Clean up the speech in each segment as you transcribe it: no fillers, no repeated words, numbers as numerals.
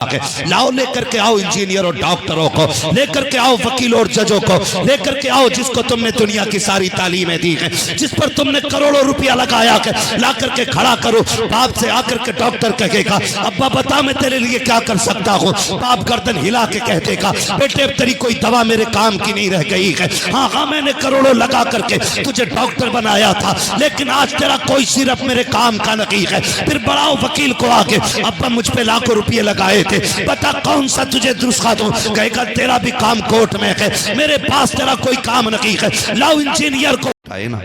لاؤ لے کر کے آؤ انجینئر اور ڈاکٹروں کو، لے کر کے آؤ وکیل اور ججوں کو، لے کر کے آؤ جس کو تم نے دنیا کی ساری تعلیمیں دی ہیں، جس پر تم نے کروڑوں روپیہ لگایا کہ لا کر کے کھڑا کرو۔ باپ سے آ کر کے ڈاکٹر کہے گا ابا بتا میں تیرے لیے کیا کر سکتا ہوں، باپ گردن ہلا کے کہتے گا بیٹے اب تیری کوئی دوا میرے کام کی نہیں رہ گئی ہے، ہاں میں نے کروڑوں لگا کر کے تجھے ڈاکٹر بنایا تھا لیکن آج تیرا کوئی صرف میرے کام کا نہیں ہے۔ پھر بڑاؤ وکیل کو آگے، ابا مجھ پہ لاکھوں روپیے لگائے تھے، بتا کون سا تجھے نسخہ دوں، کہے گا تیرا بھی کام کورٹ میں ہے، میرے پاس تیرا کوئی کام نہیں ہے۔ لاؤ انجینئر کو اٹھائے نا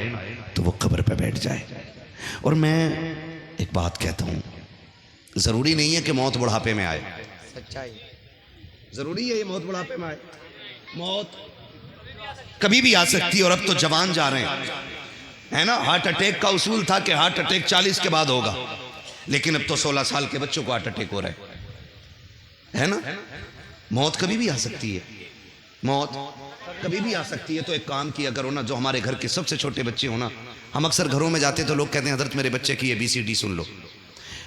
تو وہ قبر پہ بیٹھ جائے۔ اور میں ایک بات کہتا ہوں، ضروری نہیں ہے کہ موت بڑھاپے میں آئے، سچائی ضروری ہے یہ موت بڑھاپے میں آئے، موت کبھی بھی آ سکتی ہے۔ اور اب تو جوان جا رہے ہیں، ہے نا، ہارٹ اٹیک کا اصول تھا کہ ہارٹ اٹیک 40 کے بعد ہوگا، لیکن اب تو 16 سال کے بچوں کو ہارٹ اٹیک ہو رہا ہے نا۔ موت کبھی بھی آ سکتی ہے، موت کبھی بھی آ سکتی ہے۔ تو ایک کام کیا کرو نا، جو ہمارے گھر کے سب سے چھوٹے بچے ہو نا، ہم اکثر گھروں میں جاتے تو لوگ کہتے ہیں حضرت میرے بچے کی ABCD سن لو،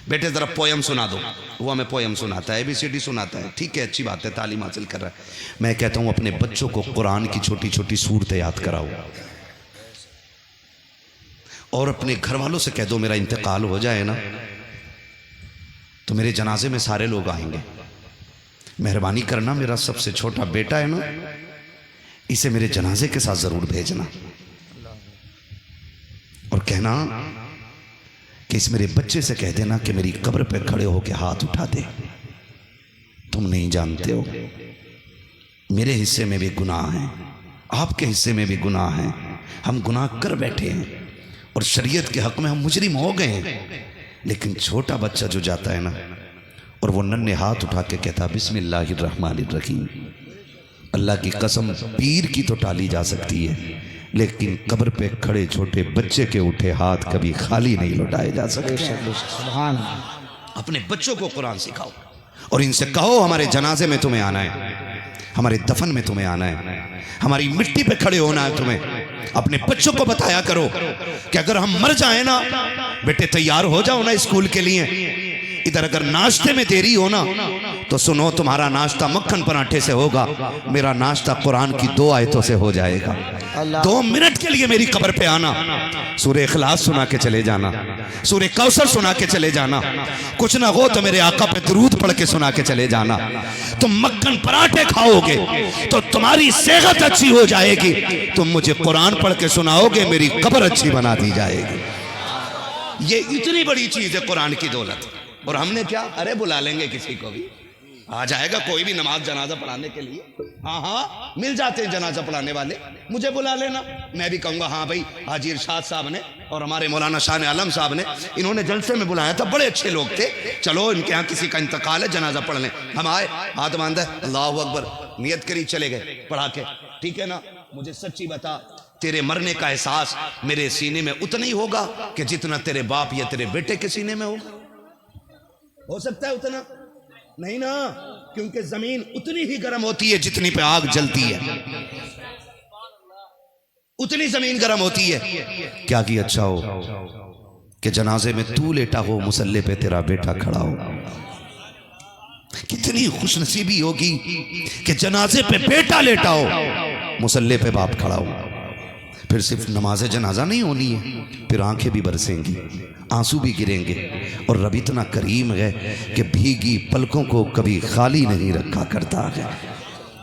بیٹے ذرا پویم سنا دو، وہ ہمیں پویم سناتا ہے، ABCD سناتا ہے، ٹھیک ہے اچھی بات ہے، تعلیم حاصل کر رہا ہے۔ میں کہتا ہوں اپنے بچوں کو قرآن کی چھوٹی چھوٹی صورتیں یاد کراؤ، اور اپنے گھر والوں سے کہہ دو میرا انتقال ہو جائے نا تو میرے جنازے میں سارے لوگ آئیں گے، مہربانی کرنا میرا سب سے چھوٹا بیٹا ہے نا، اسے میرے جنازے کے ساتھ ضرور بھیجنا، اور کہنا کہ اس میرے بچے سے کہہ دینا کہ میری قبر پہ کھڑے ہو کے ہاتھ اٹھا دے، تم نہیں جانتے ہو میرے حصے میں بھی گناہ ہیں، آپ کے حصے میں بھی گناہ ہیں، ہم گناہ کر بیٹھے ہیں اور شریعت کے حق میں ہم مجرم ہو گئے ہیں، لیکن چھوٹا بچہ جو جاتا ہے نا اور وہ ننھے ہاتھ اٹھا کے کہتا بسم اللہ الرحمن الرحیم، اللہ کی قسم پیر کی تو ٹالی جا سکتی ہے لیکن قبر پہ کھڑے چھوٹے بچے کے اٹھے ہاتھ کبھی خالی نہیں لوٹائے جا سکتے۔ سبحان اللہ۔ اپنے بچوں کو قرآن سکھاؤ اور ان سے کہو ہمارے جنازے میں تمہیں آنا ہے، ہمارے دفن میں تمہیں آنا ہے، ہماری مٹی پہ کھڑے ہونا ہے تمہیں۔ اپنے بچوں کو بتایا کرو کہ اگر ہم مر جائیں نا بیٹے تیار ہو جاؤ نا اسکول کے لیے، ادھر اگر ناشتے میں دیری ہو نا تو سنو تمہارا ناشتہ مکھن پراٹھے سے ہوگا، میرا ناشتہ قرآن کی 2 آیتوں سے ہو جائے گا۔ 2 منٹ کے لیے میری قبر پہ آنا، سورہ اخلاص سنا کے چلے جانا، سورہ کوثر سنا کے چلے جانا، کچھ نہ ہو تو میرے آقا پہ درود پڑھ کے سنا کے چلے جانا۔ تم مکھن پراٹھے کھاؤ گے تو تمہاری صحت اچھی ہو جائے گی، تم مجھے قرآن پڑھ کے سناؤ گے میری قبر اچھی بنا دی جائے گی۔ یہ اتنی بڑی چیز ہے قرآن کی دولت۔ اور ہم نے کیا، ارے بلا لیں گے کسی کو بھی، آ جائے گا کوئی بھی نماز جنازہ پڑھانے کے لیے، ہاں مل جاتے ہیں جنازہ پڑھانے والے، مجھے بلا لینا، میں بھی کہوں گا ہاں بھائی حاجی ارشاد صاحب نے اور ہمارے مولانا شاہ عالم صاحب نے انہوں نے جلسے میں بلایا تھا، بڑے اچھے لوگ تھے، چلو ان کے ہاں کسی کا انتقال ہے جنازہ پڑھ لیں۔ ہم آئے، ہاتھ باندھا، اللہ اکبر، نیت کری، چلے گئے پڑھا کے، ٹھیک ہے نا۔ مجھے سچی بتا، تیرے مرنے کا احساس میرے سینے میں اتنا ہی ہوگا کہ جتنا تیرے باپ یا تیرے بیٹے کے سینے میں ہوگا؟ ہو سکتا ہے اتنا نہیں نا، کیونکہ زمین اتنی ہی گرم ہوتی ہے جتنی پہ آگ جلتی ہے، اتنی زمین گرم ہوتی ہے۔ کیا کی اچھا ہو کہ جنازے میں تو لیٹا ہو، مصلی پہ تیرا بیٹا کھڑا ہو، کتنی خوش نصیبی ہوگی کہ جنازے پہ بیٹا لیٹا ہو، مصلی پہ باپ کھڑا ہو۔ پھر صرف نماز جنازہ نہیں ہونی ہے، پھر آنکھیں بھی برسیں گی، آنسو بھی گریں گے، اور رب اتنا کریم ہے کہ بھیگی پلکوں کو کبھی خالی نہیں رکھا کرتا ہے،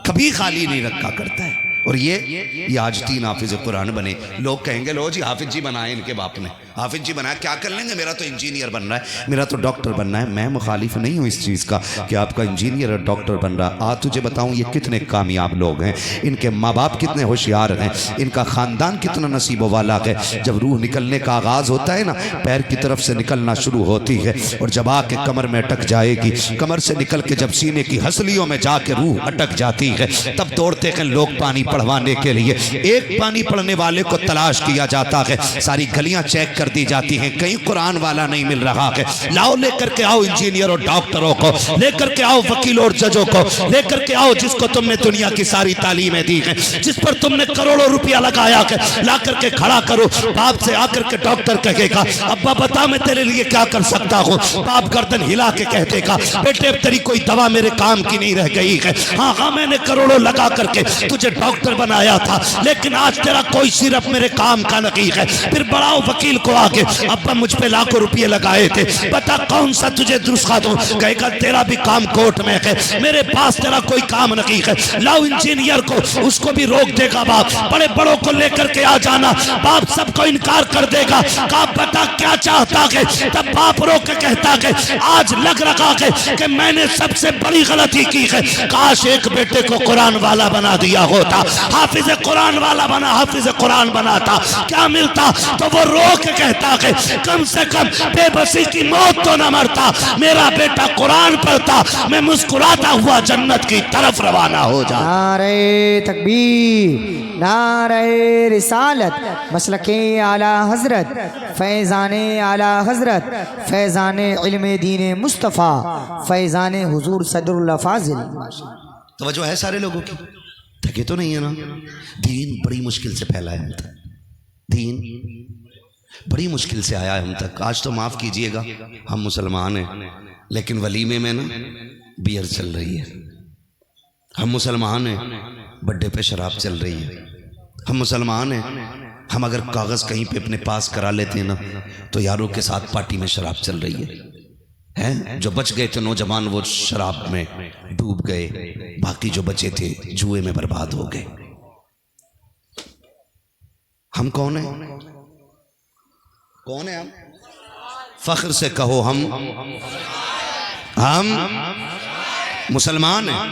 کبھی خالی نہیں رکھا کرتا ہے۔ اور یہ آج 3 حافظ قرآن بنے، لوگ کہیں گے لو جی حافظ جی بنائے ان کے باپ نے، حافظ جی بنایا کیا کر لیں گے، میرا تو انجینئر بننا ہے، میرا تو ڈاکٹر بننا ہے۔ میں مخالف نہیں ہوں اس چیز کا کہ آپ کا انجینئر اور ڈاکٹر بن رہا۔ آج تجھے بتاؤں یہ کتنے کامیاب لوگ ہیں، ان کے ماں باپ کتنے ہوشیار ہیں، ان کا خاندان کتنا نصیب والا ہے۔ جب روح نکلنے کا آغاز ہوتا ہے نا، پیر کی طرف سے نکلنا شروع ہوتی ہے اور جب آ کے کمر میں اٹک جائے گی، کمر سے نکل کے جب سینے کی ہسلیوں میں جا کے روح اٹک جاتی ہے، تب دوڑتے ہیں لوگ پانی پڑھوانے کے لیے۔ ایک پانی پڑھنے والے کو تلاش کیا جاتا ہے، ساری گلیاں چیک کر کر دی جاتی ہیں، کہیں قرآن والا نہیں مل رہا ہے۔ لاؤ لے کر کے آؤ انجینئر اور ڈاکٹروں کو، لے کر کے آؤ وکیل اور ججوں کو، لے کر کے آؤ جس کو تم نے دنیا کی ساری تعلیمیں دی ہیں، جس پر تم نے کروڑوں روپیہ لگایا ہے، لا کر کے کھڑا کرو۔ باپ سے آ کر کے ڈاکٹر کہے گا ابا بتا میں تیرے لیے کیا کر سکتا ہوں، باپ گردن ہلا کے کہہ دے گا بیٹے اب تیری کوئی دوا میرے کام کی نہیں رہ گئی ہے، ہاں ہاں میں نے کروڑوں لگا کر کے تجھے ڈاکٹر بنایا تھا لیکن آج تیرا کوئی سرپ میرے کام کا نہیں ہے۔ پھر بڑاؤ وکیل کو آگے، ابا مجھ پہ لاکھوں روپیے لگائے تھے، بتا کون سا تجھے نسخہ دوں، کہے گا تیرا بھی کام کورٹ میں ہے، میرے پاس تیرا کوئی کام نہیں ہے۔ لاؤ انجینئر کو، اس کو بھی روک دے گا باپ، بڑے بڑوں کو لے کر کے آ جانا، باپ سب کو انکار کر دے گا، کہا بتا کیا چاہتا ہے، تب باپ رو کے کہتا ہے آج لگ رہا ہے کہ میں نے سب سے بڑی غلطی کی ہے، کاش ایک بیٹے کو قرآن والا بنا دیا ہوتا، حافظ قرآن والا بنا، حافظ قرآن بناتا، کیا ملتا؟ تو وہ رو کے کہتا ہے کم سے کم بے بسی کی موت تو نہ مرتا، میرا بیٹا قرآن پڑھتا، میں مسکراتا ہوا جنت کی طرف روانہ ہو جاتا۔ نعرہ تکبیر، نعرہ رسالت، مسلک اعلی حضرت، فیضان اعلی حضرت، فیضان علم دین مصطفیٰ، فیضان حضور صدر اللہ فاضل۔ توجہ ہے سارے لوگوں کی؟ تھکے تو نہیں ہے نا؟ دین بڑی مشکل سے پھیلا ہے ہم تک، دین بڑی مشکل سے آیا ہے ہم تک۔ آج تو معاف کیجئے گا ہم مسلمان ہیں لیکن ولیمے میں نا بیئر چل رہی ہے، ہم مسلمان ہیں بڈے پہ شراب چل رہی ہے، ہم مسلمان ہیں ہم اگر کاغذ کہیں پہ اپنے پاس کرا لیتے ہیں نا تو یاروں کے ساتھ پارٹی میں شراب چل رہی ہے۔ جو بچ گئے تھے نوجوان وہ شراب میں ڈوب گئے، باقی جو بچے تھے جوئے میں برباد ہو گئے۔ ہم کون ہیں؟ کون ہیں ہم؟ فخر سے کہو ہم مسلمان ہیں،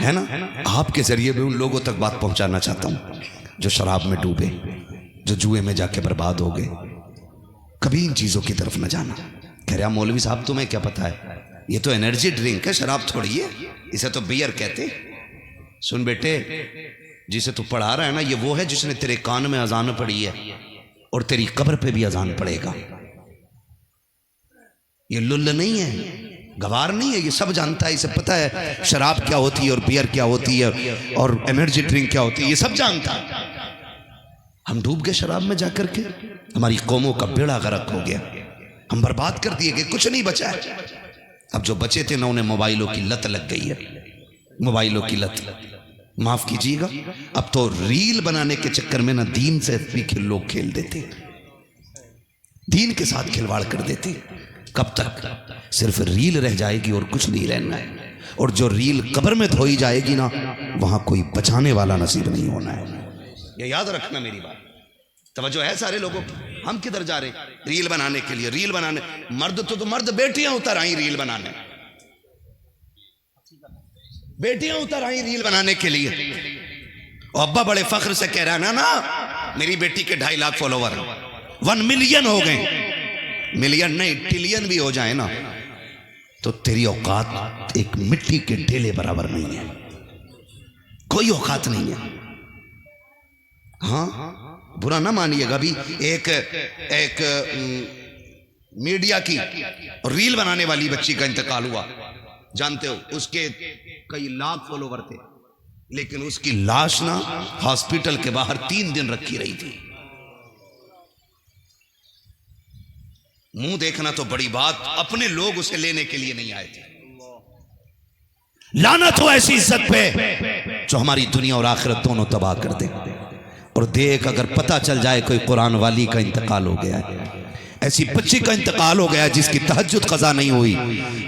ہے نا؟ آپ کے ذریعے بھی ان لوگوں تک بات پہنچانا چاہتا ہوں جو شراب میں ڈوبے، جو جوئے میں جا کے برباد ہو گئے۔ کبھی ان چیزوں کی طرف نہ جانا۔ کہہ رہا مولوی صاحب تمہیں کیا پتا ہے، یہ تو انرجی ڈرنک ہے، شراب تھوڑی ہے، اسے تو بیئر کہتے۔ سن بیٹے، جسے تو پڑھا رہا ہے نا یہ وہ ہے جس نے تیرے کان میں اذان پڑھی ہے اور تیری قبر پہ بھی اذان پڑھے گا۔ یہ لل نہیں ہے، گوار نہیں ہے، یہ سب جانتا ہے، اسے پتا ہے شراب کیا ہوتی ہے اور بیئر کیا ہوتی ہے اور انرجی ڈرنک کیا ہوتی ہے، یہ سب جانتا ہے۔ ہم ڈوب گئے شراب میں جا کر کے، ہماری قوموں کا بیڑا غرق ہو گیا، ہم برباد کر دیے گئے، کچھ نہیں بچا ہے۔ اب جو بچے تھے نا انہیں موبائلوں کی لت لگ گئی ہے، موبائلوں کی لت۔ معاف کیجیے گا اب تو ریل بنانے کے چکر میں نا دین سے بھی لوگ کھیل دیتے، دین کے ساتھ کھلواڑ کر دیتے۔ کب تک؟ صرف ریل رہ جائے گی اور کچھ نہیں رہنا ہے، اور جو ریل قبر میں دھوئی جائے گی نا وہاں کوئی بچانے والا نصیب نہیں ہونا ہے۔ یہ یاد رکھنا میری بات، توجہ ہے سارے لوگوں کی؟ ہم کدھر جا رہے ہیں؟ ریل بنانے کے لیے، ریل بنانے، مرد تو مرد بیٹیاں اتر آئیں ریل بنانے، بیٹیاں اتر آئیں ریل بنانے کے لیے، اور ابا بڑے فخر سے کہہ رہا ہے نا میری بیٹی کے 2.5 لاکھ فالوور 1 ملین ہو گئے، ملین نہیں ٹریلین بھی ہو جائے نا تو تیری اوقات ایک مٹی کے ڈھیلے برابر نہیں ہے، کوئی اوقات نہیں ہے۔ ہاں برا نہ مانیے گا، بھی ایک میڈیا کی ریل بنانے والی بچی کا انتقال ہوا، جانتے ہو اس کے کئی لاکھ فالوور تھے لیکن اس کی لاش نا ہاسپٹل کے باہر 3 دن رکھی رہی تھی۔ منہ دیکھنا تو بڑی بات، اپنے لوگ اسے لینے کے لیے نہیں آئے تھے۔ لعنت ہو ایسی عزت پہ جو ہماری دنیا اور آخرت دونوں تباہ کر دے۔ اور دیکھ اگر پتہ چل جائے کوئی قرآن والی کا انتقال ہو گیا ہے، ایسی بچی کا انتقال ہو گیا جس کی تہجد قضا نہیں ہوئی،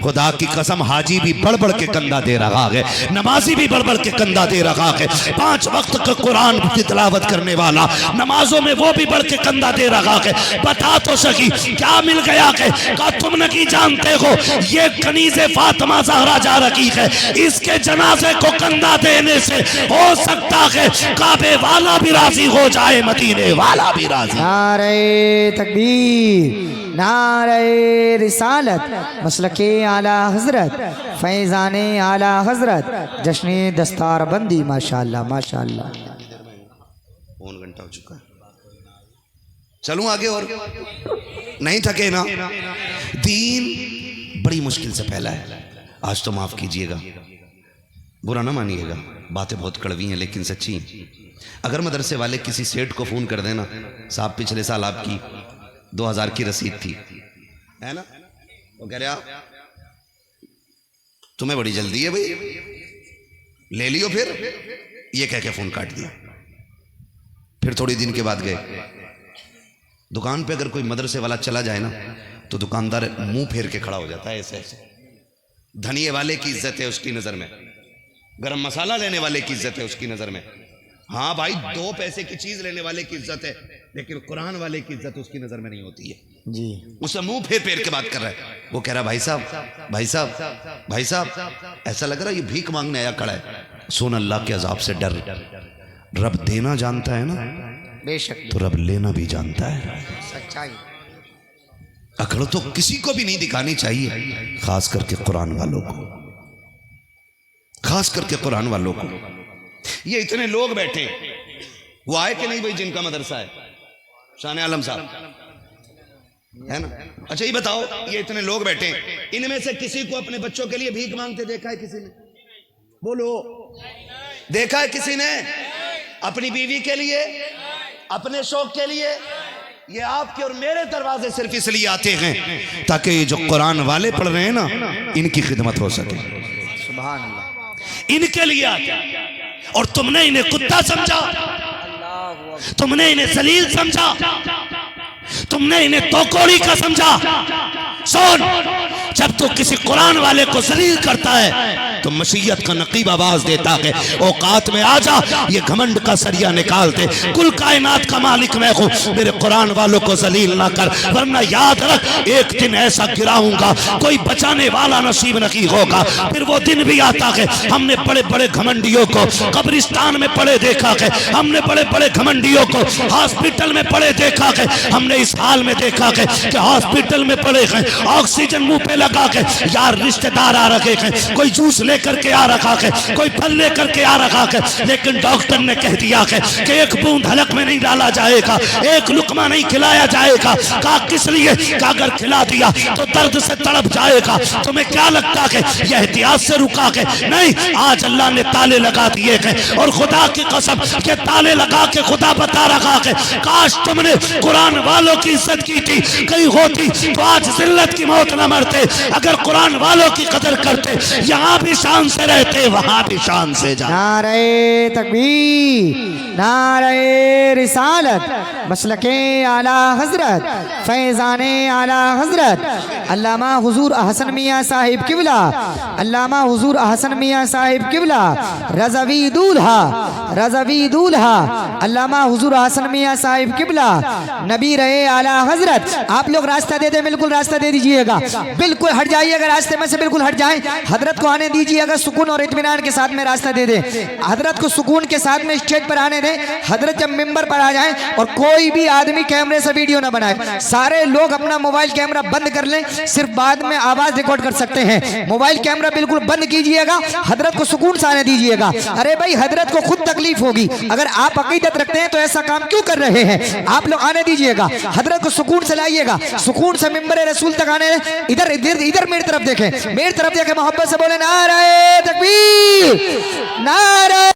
خدا کی قسم حاجی بھی بڑھ بڑھ کے کندھا دے رہا ہے، نمازی بھی بڑھ بڑھ کے کندھا دے رہا ہے، 5 وقت کا قرآن کی تلاوت کرنے والا نمازوں میں وہ بھی بڑھ کے کندھا دے رہا ہے۔ بتا تو سکی کیا مل گیا کہ کہا تم نہیں جانتے ہو یہ کنیز فاطمہ زہرا جا رہی ہے، اس کے جنازے کو کندھا دینے سے ہو سکتا ہے کعبے والا بھی راضی ہو جائے، مدینے والا بھی راضی۔ نعرہ تکبیر، نعرہ رسالت، مسلک اعلی حضرت، فیضان اعلی حضرت، جشن دستار بندی، ماشاءاللہ ماشاءاللہ۔ پون گھنٹہ ہو چکا ہے، چلوں آگے اور نہیں تھکے نا. دین بڑی مشکل سے پھیلا ہے. آج تو معاف کیجئے گا, برا نہ مانیے گا, باتیں بہت کڑوی ہیں لیکن سچی. اگر مدرسے والے کسی سیٹ کو فون کر دینا, صاحب پچھلے سال آپ کی 2000 کی رسید تھی, ہے نا, وہ کہہ رہے آپ تمہیں بڑی جلدی ہے بھئی, لے لیو پھر, یہ کہہ کے فون کاٹ دیا. پھر تھوڑی دن کے بعد گئے دکان پہ, اگر کوئی مدرسے والا چلا جائے نا تو دکاندار منہ پھیر کے کھڑا ہو جاتا ہے ایسے ایسے. دھنیے والے کی عزت ہے اس کی نظر میں, گرم مسالہ لینے والے کی عزت ہے اس کی نظر میں. ہاں بھائی 2 پیسے کی چیز لینے والے کی عزت ہے, لیکن قرآن والے کی عزت اس کی نظر میں نہیں ہوتی ہے. جی اسے منہ پھیر پھیر کے بات کر رہا ہے. وہ کہہ رہا بھائی صاحب بھائی صاحب بھائی صاحب, ایسا لگ رہا ہے یہ بھیک مانگنے آیا کھڑا ہے. سن, اللہ کے عذاب سے ڈر. رب دینا جانتا ہے نا, بے شک تو رب لینا بھی جانتا ہے. سچائی. اکڑ تو کسی کو بھی نہیں دکھانی چاہیے, خاص کر کے قرآن والوں کو, خاص کر کے قرآن والوں کو. یہ اتنے لوگ بیٹھے, وہ آئے کہ نہیں بھائی جن کا مدرسہ ہے, شان عالم صاحب ہے نا. اچھا یہ بتاؤ, یہ اتنے لوگ بیٹھے, ان میں سے کسی کو اپنے بچوں کے لیے بھیک مانگتے دیکھا ہے کسی نے؟ بولو, دیکھا ہے کسی نے؟ اپنی بیوی کے لیے, اپنے شوق کے لیے. یہ آپ کے اور میرے دروازے صرف اس لیے آتے ہیں تاکہ یہ جو قرآن والے پڑھ رہے ہیں نا, ان کی خدمت ہو سکے. سبحان اللہ. ان کے لیے آتے ہیں, اور تم نے انہیں کتا سمجھا, تم نے انہیں ذلیل سمجھا, تم نے انہیں توکوڑی کا سمجھا. سن, جب تو کسی قرآن والے کو ذلیل کرتا ہے تو مشیت کا نقیب آواز دیتا ہے اوقات میں آ جا, یہ گھمنڈ کا سریا نکالتے, کل کائنات کا مالک میں ہوں, میرے قرآن والوں کو ذلیل نہ کر, ورنہ یاد رکھ ایک دن ایسا گراؤں گا کوئی بچانے والا نصیب نہیں ہوگا. پھر وہ دن بھی آتا ہے, ہم نے بڑے بڑے گھمنڈیوں کو قبرستان میں پڑے دیکھا ہے, ہم نے بڑے بڑے گھمنڈیوں کو ہاسپٹل میں پڑے دیکھا ہے, ہم نے اس حال میں دیکھا ہے کہ ہاسپٹل میں پڑے ہیں, آکسیجن منہ پہ لگا کے, یار رشتہ دار آ رکھے ہیں, کوئی جوس لے کر کے آ رکھا ہے, کوئی پھل لے کر کے آ رکھا ہے, لیکن ڈاکٹر نے کہہ دیا ہے کہ ایک بوند حلق میں نہیں ڈالا جائے گا, ایک لقمہ نہیں کھلایا جائے گا. کہا کس لیے؟ کہ اگر کھلا دیا تو درد سے تڑپ جائے گا. تمہیں کیا لگتا ہے یہ احتیاط سے رکا ہے؟ نہیں, آج اللہ نے تالے لگا دیے ہیں, اور خدا کی قسم کہ تالے لگا کے خدا بتا رکھا ہے کاش تم نے قرآن والوں کی عزت کی تھی, کہیں ہوتی تو آج ذلت کی موت نہ مرتے. اگر قرآن والوں کی قدر کرتے, یہاں بھی شان سے رہتے, وہاں بھی شان سے جاتے. نعرہ تکبیر, نعرہ رسالت, مسلک اعلی حضرت, فیضان اعلی حضرت علامہ حضور احسن میاں صاحب قبلہ, علامہ حضور احسن میاں صاحب قبلہ, رضوی دولہا, رضوی دولہا علامہ حضور احسن میاں صاحب قبلہ, نبی رہے اعلی حضرت. آپ لوگ راستہ دے دیں, بالکل راستہ دے دیجئے گا, بالکل ہٹ جائیے گا راستے میں سے, بالکل ہٹ جائیں. حضرت کو آنے دیجئے گا, سکون اور اطمینان کے ساتھ میں راستہ دے دیں. حضرت کو سکون کے ساتھ میں اسٹیج پر آنے دیں. حضرت جب ممبر پر آ جائیں, اور کوئی بھی آدمی کیمرے سے ویڈیو نہ بنائے, سارے لوگ اپنا موبائل کیمرہ بند کر لیں, صرف بعد میں آواز ریکارڈ کر سکتے ہیں. موبائل کیمرہ بالکل بند کیجئے گا, حضرت کو سکون سے آنے دیجئے گا. ارے بھائی حضرت کو خود تکلیف ہوگی, اگر آپ عقیدت رکھتے ہیں تو ایسا کام کیوں کر رہے ہیں؟ آپ لوگ آنے دیجئے گا, حضرت کو سکون سے لائیے گا, سکون سے ممبر رسول تک آنے. ادھر ادھر ادھر میری طرف دیکھیں, میری طرف دیکھیں, محبت سے بولیں نعرہ تکبیر, نعرہ